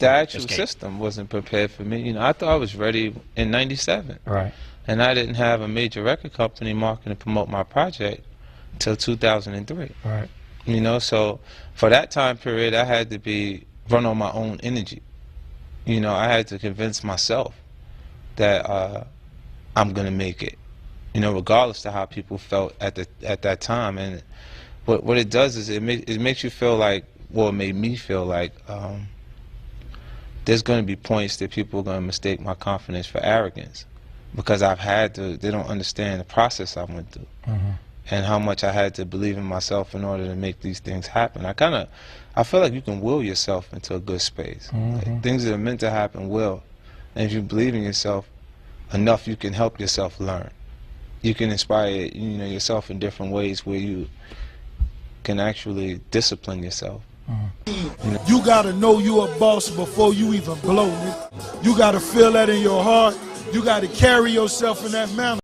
The actual system wasn't prepared for me. You know, I thought I was ready in '97. Right. And I didn't have a major record company marketing to promote my project until 2003. Right. You know, so for that time period, I had to run on my own energy. You know, I had to convince myself that I'm gonna make it. You know, regardless of how people felt at that time. And what it does is it makes you feel like, well, it made me feel like there's going to be points that people are going to mistake my confidence for arrogance, because they don't understand the process I went through. Mm-hmm. And how much I had to believe in myself in order to make these things happen. I feel like you can will yourself into a good space. Mm-hmm. Like, things that are meant to happen will. And if you believe in yourself enough, you can help yourself learn. You can inspire, you know, yourself in different ways where you can actually discipline yourself. Mm-hmm. You know? You gotta know you a boss before you even blow it. You gotta feel that in your heart. You gotta carry yourself in that manner.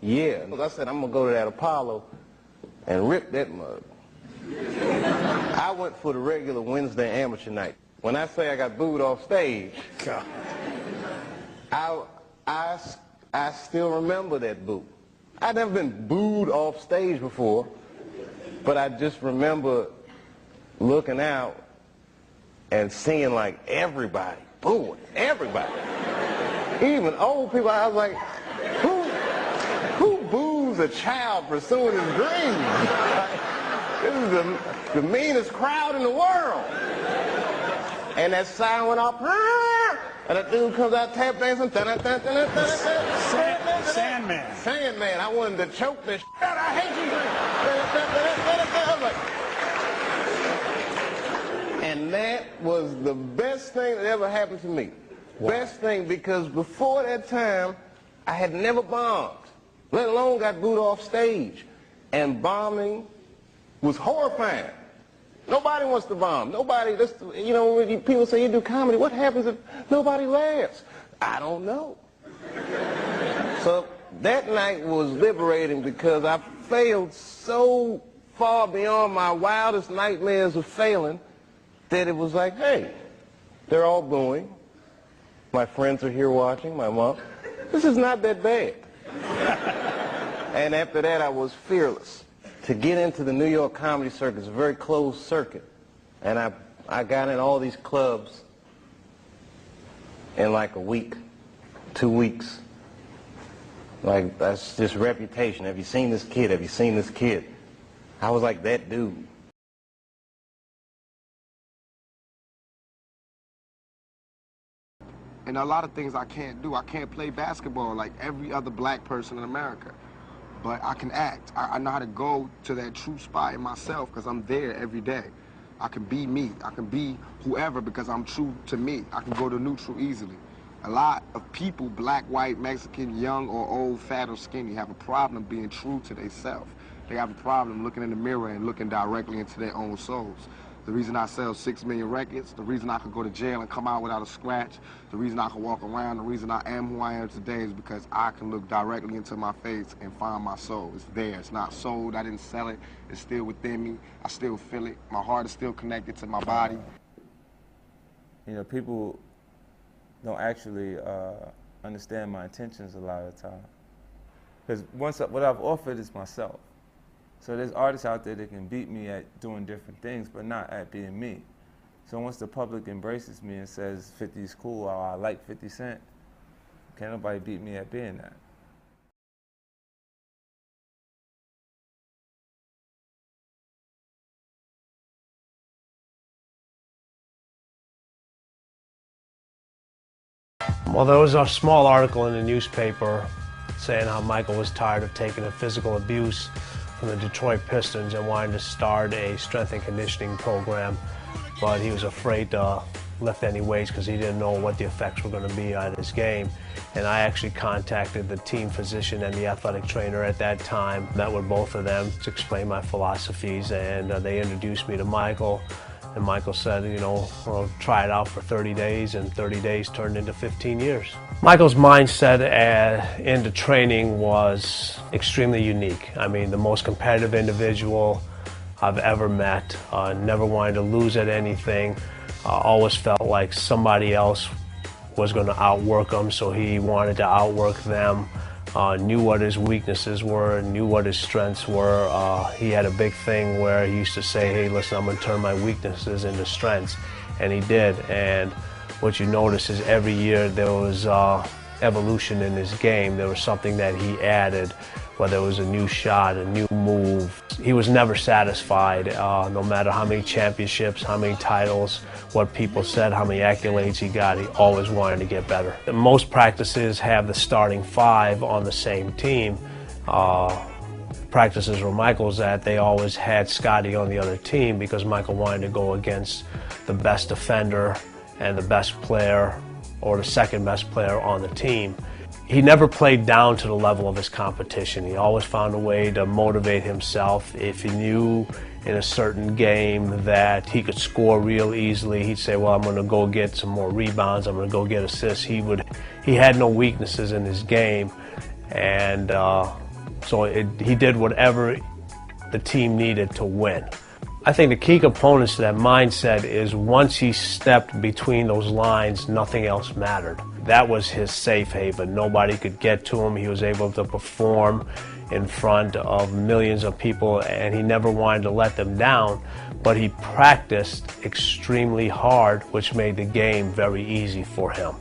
Yeah, I said I'm gonna go to that Apollo and rip that mug. I went for the regular Wednesday amateur night. When I say I got booed off stage, I still remember that boo. I'd never been booed off stage before, but I just remember looking out and seeing like everybody booing, everybody. Even old people. I was like, who boos a child pursuing his dreams? Like, this is the meanest crowd in the world. And that sign went off, and that dude comes out tap dancing. Sandman. Sandman. I wanted to choke this shit out. I hate you. And that was the best thing that ever happened to me. Wow. Best thing, because before that time, I had never bombed, let alone got booed off stage. And bombing was horrifying. Nobody wants to bomb. Nobody, you know, when people say you do comedy, what happens if nobody laughs? I don't know. So that night was liberating because I failed so far beyond my wildest nightmares of failing that it was like, hey, they're all booing. My friends are here watching, my mom. This is not that bad. And after that, I was fearless. To get into the New York comedy circuit is a very closed circuit. And I got in all these clubs in like a week, 2 weeks. Like, that's just reputation. Have you seen this kid? Have you seen this kid? I was like that dude. And a lot of things I can't do. I can't play basketball like every other black person in America. But I can act. I know how to go to that true spot in myself because I'm there every day. I can be me. I can be whoever because I'm true to me. I can go to neutral easily. A lot of people, black, white, Mexican, young or old, fat or skinny, have a problem being true to themselves. They have a problem looking in the mirror and looking directly into their own souls. The reason I sell 6 million records, the reason I could go to jail and come out without a scratch, the reason I can walk around, the reason I am who I am today is because I can look directly into my face and find my soul. It's there. It's not sold. I didn't sell it. It's still within me. I still feel it. My heart is still connected to my body. You know, people don't actually understand my intentions a lot of the time. Because what I've offered is myself. So there's artists out there that can beat me at doing different things, but not at being me. So once the public embraces me and says 50 is cool, or I like 50 Cent, can't nobody beat me at being that. Well, there was a small article in the newspaper saying how Michael was tired of taking a physical abuse from the Detroit Pistons and wanted to start a strength and conditioning program, but he was afraid to lift any weights because he didn't know what the effects were going to be on his game. And I actually contacted the team physician and the athletic trainer at that time, met with both of them to explain my philosophies, and they introduced me to Michael. And Michael said, you know, we'll try it out for 30 days, and 30 days turned into 15 years. Michael's mindset into training was extremely unique. I mean, the most competitive individual, I've ever met. Never wanted to lose at anything. Always felt like somebody else was going to outwork him, so he wanted to outwork them. Knew what his weaknesses were, knew what his strengths were. He had a big thing where he used to say, hey, listen, I'm going to turn my weaknesses into strengths. And he did. And what you notice is every year there was evolution in his game. There was something that he added, whether it was a new shot, a new move. He was never satisfied, no matter how many championships, how many titles, what people said, how many accolades he got, he always wanted to get better. Most practices have the starting five on the same team. Practices where Michael's at, they always had Scotty on the other team because Michael wanted to go against the best defender and the best player or the second best player on the team. He never played down to the level of his competition. He always found a way to motivate himself. If he knew in a certain game that he could score real easily, he'd say, well, I'm going to go get some more rebounds, I'm going to go get assists. He had no weaknesses in his game, and so he did whatever the team needed to win. I think the key components to that mindset is once he stepped between those lines, nothing else mattered. That was his safe haven. Nobody could get to him. He was able to perform in front of millions of people, and he never wanted to let them down, but he practiced extremely hard, which made the game very easy for him.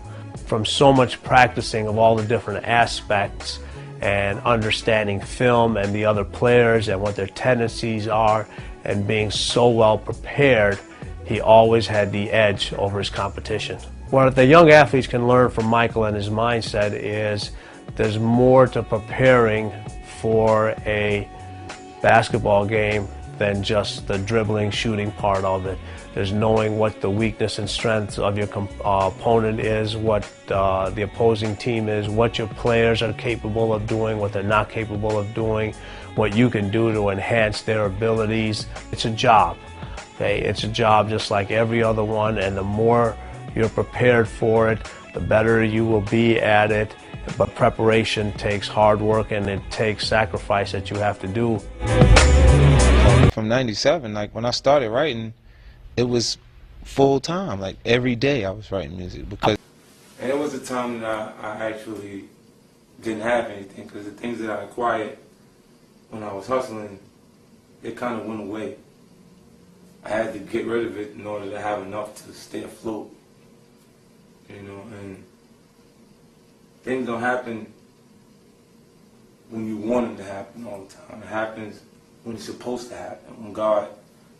From so much practicing of all the different aspects and understanding film and the other players and what their tendencies are, and being so well prepared, he always had the edge over his competition. What the young athletes can learn from Michael and his mindset is there's more to preparing for a basketball game than just the dribbling, shooting part of it. There's knowing what the weakness and strengths of your opponent is, what the opposing team is, what your players are capable of doing, what they're not capable of doing, what you can do to enhance their abilities. It's a job, okay? It's a job just like every other one, and the more you're prepared for it, the better you will be at it. But preparation takes hard work, and it takes sacrifice that you have to do. From '97, like when I started writing, it was full time. Like every day I was writing music, because. And it was a time that I actually didn't have anything, because the things that I acquired when I was hustling, it kind of went away. I had to get rid of it in order to have enough to stay afloat, you know. And things don't happen when you want them to happen all the time. It happens when it's supposed to happen. When God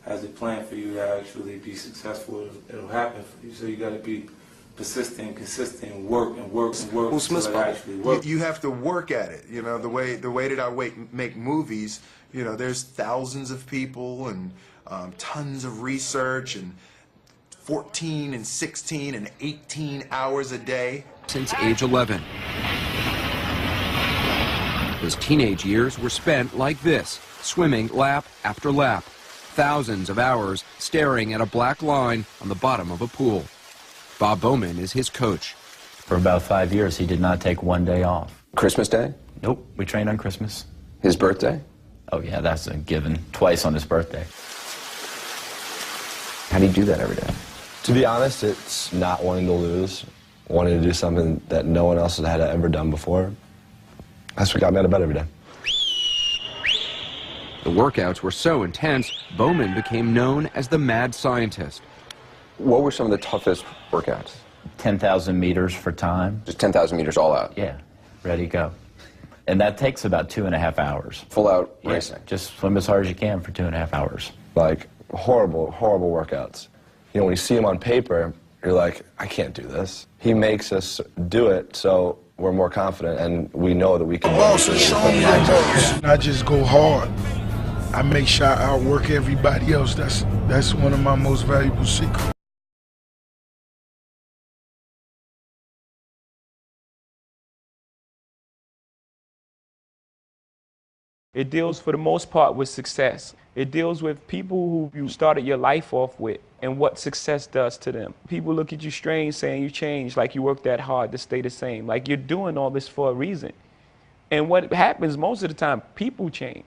has a plan for you to actually be successful, it'll happen for you. So you got to be persistent, consistent, and work and work and work until it actually works. You have to work at it. You know, the way that I make movies, you know, there's thousands of people and tons of research and 14 and 16 and 18 hours a day. Since age 11. His teenage years were spent like this, swimming lap after lap. Thousands of hours staring at a black line on the bottom of a pool. Bob Bowman is his coach. For about 5 years, he did not take one day off. Christmas Day? Nope, we trained on Christmas. His birthday? Oh yeah, that's a given. Twice on his birthday. How do you do that every day? To be honest, it's not wanting to lose, wanting to do something that no one else had ever done before. That's what got me out of bed every day. The workouts were so intense, Bowman became known as the mad scientist. What were some of the toughest workouts? 10,000 meters for time. Just 10,000 meters all out? Yeah, ready, go. And that takes about 2.5 hours. Full out Yeah, racing? just swim as hard as you can for 2.5 hours. Like, horrible, horrible workouts. You know, when you see him on paper, you're like, I can't do this. He makes us do it, so we're more confident, and we know that we can do it. I just go hard. I make sure I outwork everybody else. That's one of my most valuable secrets. It deals for the most part with success. It deals with people who you started your life off with and what success does to them. People look at you strange saying you changed, like you worked that hard to stay the same, like you're doing all this for a reason. And what happens most of the time, people change.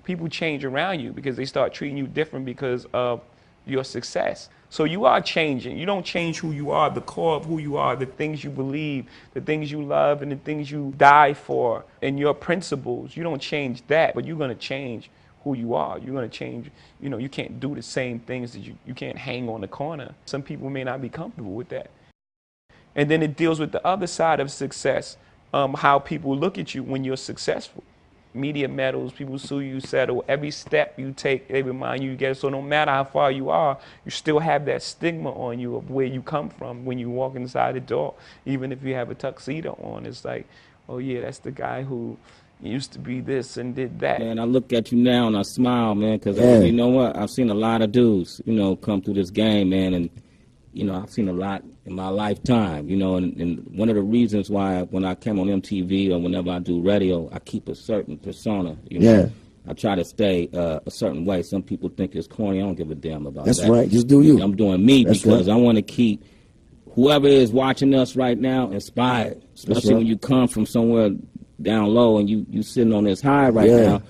People change around you because they start treating you different because of your success. So you are changing. You don't change who you are, the core of who you are, the things you believe, the things you love, and the things you die for, and your principles. You don't change that, but you're going to change who you are. You're going to change, you know, you can't do the same things that you can't hang on the corner. Some people may not be comfortable with that. And then it deals with the other side of success, how people look at you when you're successful. Media medals, people sue you, settle. Every step you take, they remind you get it. So no matter how far you are, you still have that stigma on you of where you come from when you walk inside the door. Even if you have a tuxedo on, it's like, oh yeah, that's the guy who used to be this and did that. Man, I look at you now and I smile, man, because you know what? I've seen a lot of dudes, you know, come through this game, man, and you know, I've seen a lot in my lifetime, you know, and one of the reasons why when I came on MTV or whenever I do radio, I keep a certain persona, you know. I try to stay a certain way. Some people think it's corny. I don't give a damn about that. That's right. Just do you. I'm doing me because I want to keep whoever is watching us right now inspired, especially when you come from somewhere down low and you sitting on this high right now.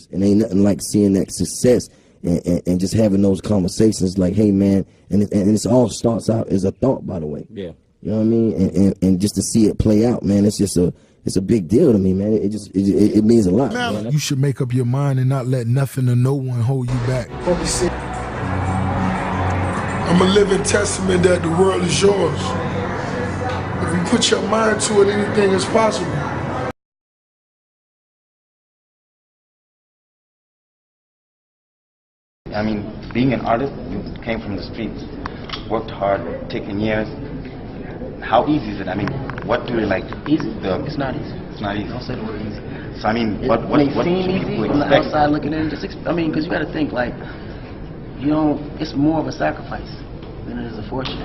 And ain't nothing like seeing that success and just having those conversations like, hey, man, and it all starts out as a thought, by the way. Yeah. You know what I mean? And just to see it play out, man, it's just it's a big deal to me, man. It means a lot. Now, you should make up your mind and not let nothing or no one hold you back. I'm a living testament that the world is yours. If you put your mind to it, anything is possible. I mean, being an artist, you came from the streets, worked hard, taken years. How easy is it? I mean, what do they like? Easy? It's not easy. It's not easy. Don't say the word easy. So I mean, what should people from the expect? outside looking in, I mean, because you got to think like, you know, it's more of a sacrifice than it is a fortune.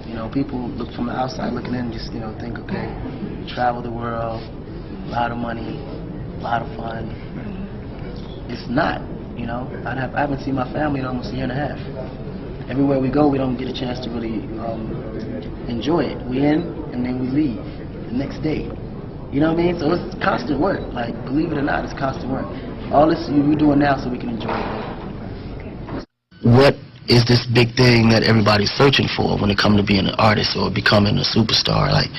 You know, people look from the outside looking in, just think, okay, travel the world, a lot of money, a lot of fun. It's not. You know, I haven't seen my family in almost a year and a half. Everywhere we go, we don't get a chance to really enjoy it. We in, and then we leave the next day. You know what I mean? So it's constant work. Like, believe it or not, it's constant work. All this we're doing now so we can enjoy it. What is this big thing that everybody's searching for when it comes to being an artist or becoming a superstar? Like,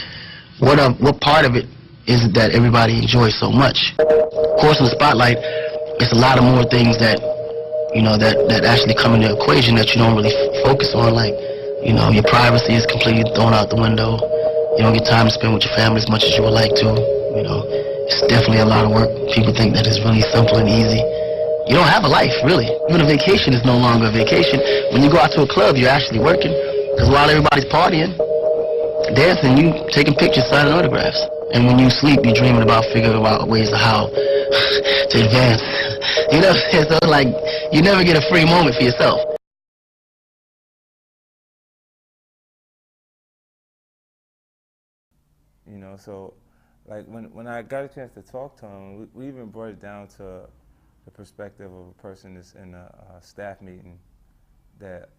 what part of it is it that everybody enjoys so much? Of course, in the spotlight, it's a lot of more things that, you know, that actually come in the equation that you don't really focus on. Like, you know, your privacy is completely thrown out the window. You don't get time to spend with your family as much as you would like to. You know, it's definitely a lot of work. People think that it's really simple and easy. You don't have a life, really. Even a vacation is no longer a vacation. When you go out to a club, you're actually working. Because while everybody's partying, dancing, you taking pictures, signing autographs. And when you sleep, you're dreaming about figuring out ways of how to advance. You know, so like, you never get a free moment for yourself. You know, so like when I got a chance to talk to him, we even brought it down to the perspective of a person that's in a staff meeting that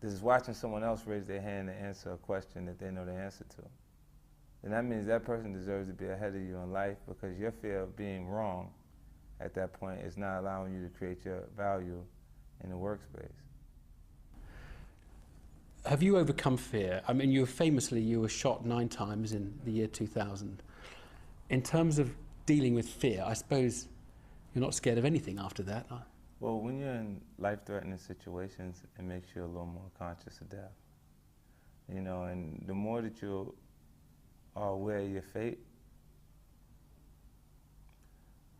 is watching someone else raise their hand to answer a question that they know the answer to. And that means that person deserves to be ahead of you in life, because your fear of being wrong at that point is not allowing you to create your value in the workspace. Have you overcome fear? I mean, you were shot 9 times in the year 2000. In terms of dealing with fear, I suppose you're not scared of anything after that, are you? Well, when you're in life-threatening situations, it makes you a little more conscious of death. You know, and the more that you are aware of your fate,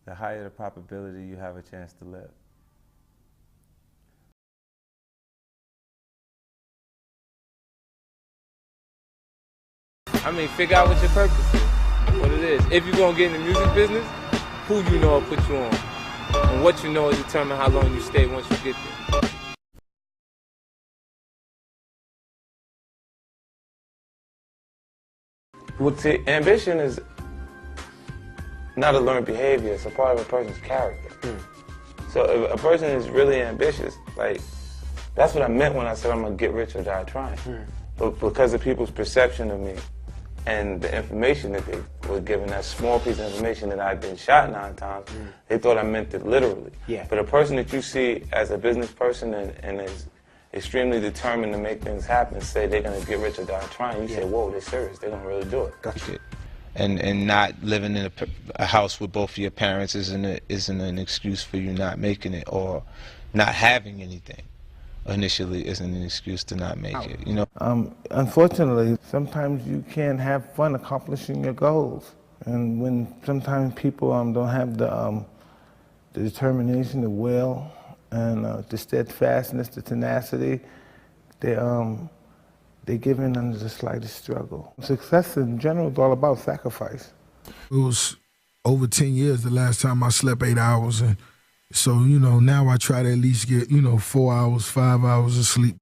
the higher the probability you have a chance to live. I mean, figure out what your purpose is, what it is. If you're gonna get in the music business, who you know will put you on. And what you know will determine how long you stay once you get there. Well, see, ambition is not a learned behavior, it's a part of a person's character. So if a person is really ambitious, like, That's what I meant when I said I'm gonna get rich or die trying. But because of people's perception of me and the information that they were given, that small piece of information that I'd been shot 9 times, they thought I meant it literally. Yeah. But a person that you see as a business person and is extremely determined to make things happen, say they're gonna get rich or die trying, you say, whoa, they're serious, they're gonna really do it. Gotcha. And not living in a house with both of your parents isn't an excuse for you not making it, or not having anything initially isn't an excuse to not make it, you know? Unfortunately, sometimes you can't have fun accomplishing your goals. And when sometimes people don't have the determination, the will, and the steadfastness, the tenacity, they give in under the slightest struggle. Success in general is all about sacrifice. It was over 10 years the last time I slept 8 hours. And so, you know, now I try to at least get, 4 hours, 5 hours of sleep.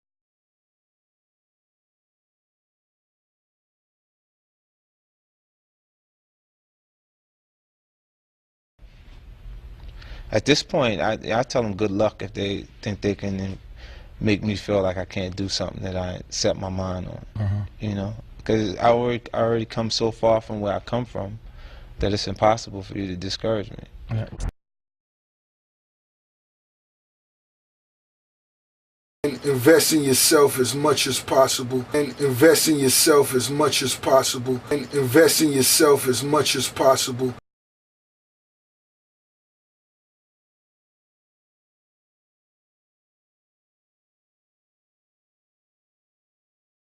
At this point, I tell them good luck if they think they can make me feel like I can't do something that I set my mind on, you know? Because I already come so far from where I come from that it's impossible for you to discourage me. And invest in yourself as much as possible. And invest in yourself as much as possible. And invest in yourself as much as possible.